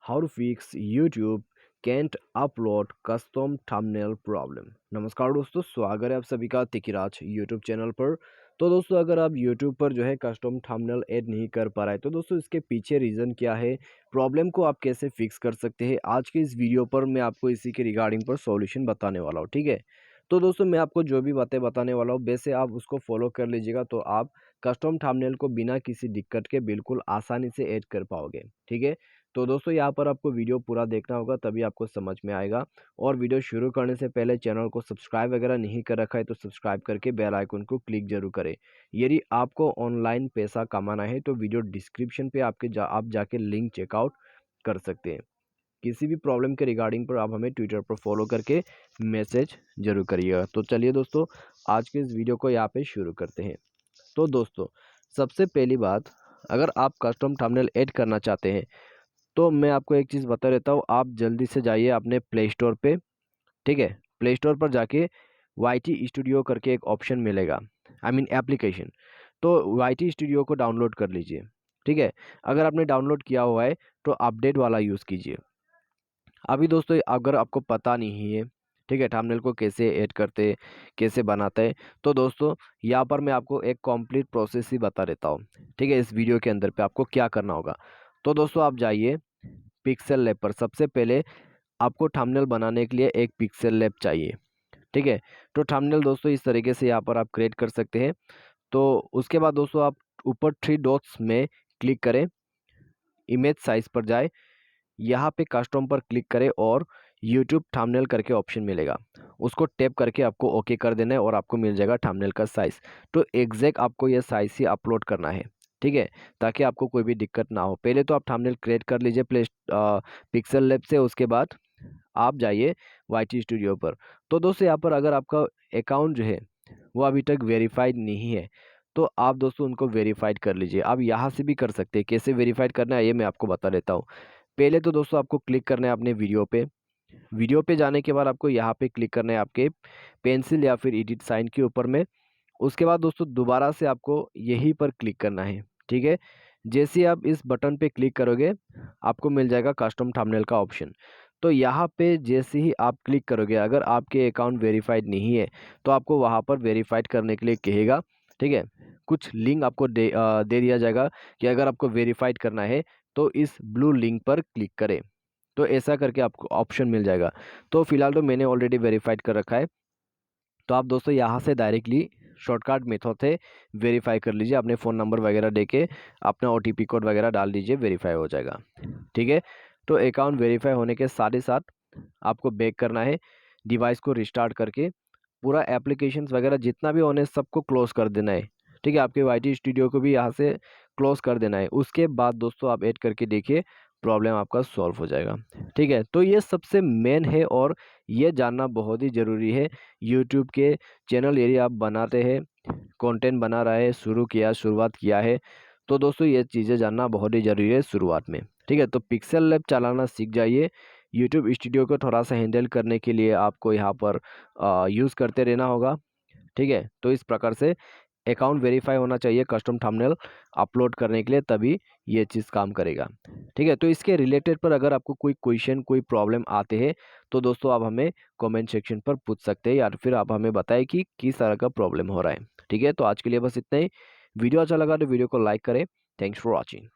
How to fix YouTube can't upload custom thumbnail problem। नमस्कार दोस्तों, स्वागत है आप सभी का तिकिराज YouTube चैनल पर। तो दोस्तों, अगर आप YouTube पर जो है कस्टम थंबनेल ऐड नहीं कर पा रहे हैं तो दोस्तों इसके पीछे रीज़न क्या है, प्रॉब्लम को आप कैसे फिक्स कर सकते हैं, आज के इस वीडियो पर मैं आपको इसी के रिगार्डिंग पर सॉल्यूशन बताने वाला हूँ। ठीक है, तो दोस्तों मैं आपको जो भी बातें बताने वाला हूँ वैसे आप उसको फॉलो कर लीजिएगा, तो आप कस्टम थंबनेल को बिना किसी दिक्कत के बिल्कुल आसानी से ऐड कर पाओगे। ठीक है, तो दोस्तों यहाँ पर आपको वीडियो पूरा देखना होगा, तभी आपको समझ में आएगा। और वीडियो शुरू करने से पहले चैनल को सब्सक्राइब वगैरह नहीं कर रखा है तो सब्सक्राइब करके बेल आइकन को क्लिक जरूर करें। यदि आपको ऑनलाइन पैसा कमाना है तो वीडियो डिस्क्रिप्शन पे आप जाके लिंक चेकआउट कर सकते हैं। किसी भी प्रॉब्लम के रिगार्डिंग पर आप हमें ट्विटर पर फॉलो करके मैसेज जरूर करिएगा। तो चलिए दोस्तों, आज के इस वीडियो को यहाँ पे शुरू करते हैं। तो दोस्तों, सबसे पहली बात, अगर आप कस्टम थंबनेल ऐड करना चाहते हैं तो मैं आपको एक चीज़ बता देता हूँ। आप जल्दी से जाइए अपने प्ले स्टोर पे। ठीक है, प्ले स्टोर पर जाके वाई स्टूडियो करके एक ऑप्शन मिलेगा, आई मीन एप्लीकेशन। तो वाई स्टूडियो को डाउनलोड कर लीजिए। ठीक है, अगर आपने डाउनलोड किया हुआ है तो अपडेट वाला यूज़ कीजिए। अभी दोस्तों अगर आपको पता नहीं है, ठीक है, थंबनेल को कैसे ऐड करते, कैसे बनाते हैं, तो दोस्तों यहाँ पर मैं आपको एक कंप्लीट प्रोसेस ही बता देता हूँ। ठीक है, इस वीडियो के अंदर पे आपको क्या करना होगा। तो दोस्तों आप जाइए पिक्सेल लैब पर। सबसे पहले आपको थंबनेल बनाने के लिए एक पिक्सेल लैब चाहिए। ठीक है, तो थंबनेल दोस्तों इस तरीके से यहाँ पर आप क्रिएट कर सकते हैं। तो उसके बाद दोस्तों आप ऊपर थ्री डॉट्स में क्लिक करें, इमेज साइज पर जाए, यहाँ पे कस्टम पर क्लिक करें और यूट्यूब थंबनेल करके ऑप्शन मिलेगा, उसको टैप करके आपको ओके कर देना है और आपको मिल जाएगा थंबनेल का साइज़। तो एग्जैक्ट आपको ये साइज़ ही अपलोड करना है। ठीक है, ताकि आपको कोई भी दिक्कत ना हो। पहले तो आप थंबनेल क्रिएट कर लीजिए पिक्सेल लैब से, उसके बाद आप जाइए वाई स्टूडियो पर। तो दोस्तों यहाँ पर अगर आपका अकाउंट जो है वो अभी तक वेरीफाइड नहीं है तो आप दोस्तों उनको वेरीफाइड कर लीजिए। आप यहाँ से भी कर सकते हैं। कैसे वेरीफाइड करना है ये मैं आपको बता देता हूँ। पहले तो दोस्तों आपको क्लिक करना है अपने वीडियो पे। वीडियो पे जाने के बाद आपको यहाँ पे क्लिक करना है आपके पेंसिल या फिर एडिट साइन के ऊपर में। उसके बाद दोस्तों दोबारा से आपको यहीं पर क्लिक करना है। ठीक है, जैसे आप इस बटन पे क्लिक करोगे आपको मिल जाएगा कस्टम थंबनेल का ऑप्शन। तो यहाँ पे जैसे ही आप क्लिक करोगे, अगर आपके अकाउंट वेरीफाइड नहीं है तो आपको वहाँ पर वेरीफाइड करने के लिए कहेगा। ठीक है, कुछ लिंक आपको दे दिया जाएगा कि अगर आपको वेरीफाइड करना है तो इस ब्लू लिंक पर क्लिक करें। तो ऐसा करके आपको ऑप्शन मिल जाएगा। तो फिलहाल तो मैंने ऑलरेडी वेरीफाइड कर रखा है, तो आप दोस्तों यहाँ से डायरेक्टली शॉर्टकट मेथड से वेरीफाई कर लीजिए। अपने फ़ोन नंबर वगैरह देके अपना ओटीपी कोड वगैरह डाल दीजिए, वेरीफाई हो जाएगा। ठीक है, तो अकाउंट वेरीफाई होने के साथ ही साथ आपको बैक करना है, डिवाइस को रिस्टार्ट करके पूरा एप्लीकेशंस वगैरह जितना भी ऑन है सबको क्लोज कर देना है। ठीक है, आपके वाई स्टूडियो को भी यहाँ से क्लोज कर देना है। उसके बाद दोस्तों आप ऐड करके देखिए, प्रॉब्लम आपका सॉल्व हो जाएगा। ठीक है, तो ये सबसे मेन है और ये जानना बहुत ही ज़रूरी है। यूट्यूब के चैनल यदि आप बनाते हैं, कंटेंट बना रहे हैं, शुरुआत किया है, तो दोस्तों ये चीज़ें जानना बहुत ही ज़रूरी है शुरुआत में। ठीक है, तो पिक्सेल लैब चलाना सीख जाइए। यूट्यूब स्टूडियो को थोड़ा सा हैंडल करने के लिए आपको यहाँ पर यूज़ करते रहना होगा। ठीक है, तो इस प्रकार से अकाउंट वेरीफाई होना चाहिए कस्टम थंबनेल अपलोड करने के लिए, तभी ये चीज़ काम करेगा। ठीक है, तो इसके रिलेटेड पर अगर आपको कोई क्वेश्चन, कोई प्रॉब्लम आते हैं तो दोस्तों आप हमें कमेंट सेक्शन पर पूछ सकते हैं या फिर आप हमें बताएं कि किस तरह का प्रॉब्लम हो रहा है। ठीक है, तो आज के लिए बस इतना ही। वीडियो अच्छा लगा तो वीडियो को लाइक करें। Thanks for watching.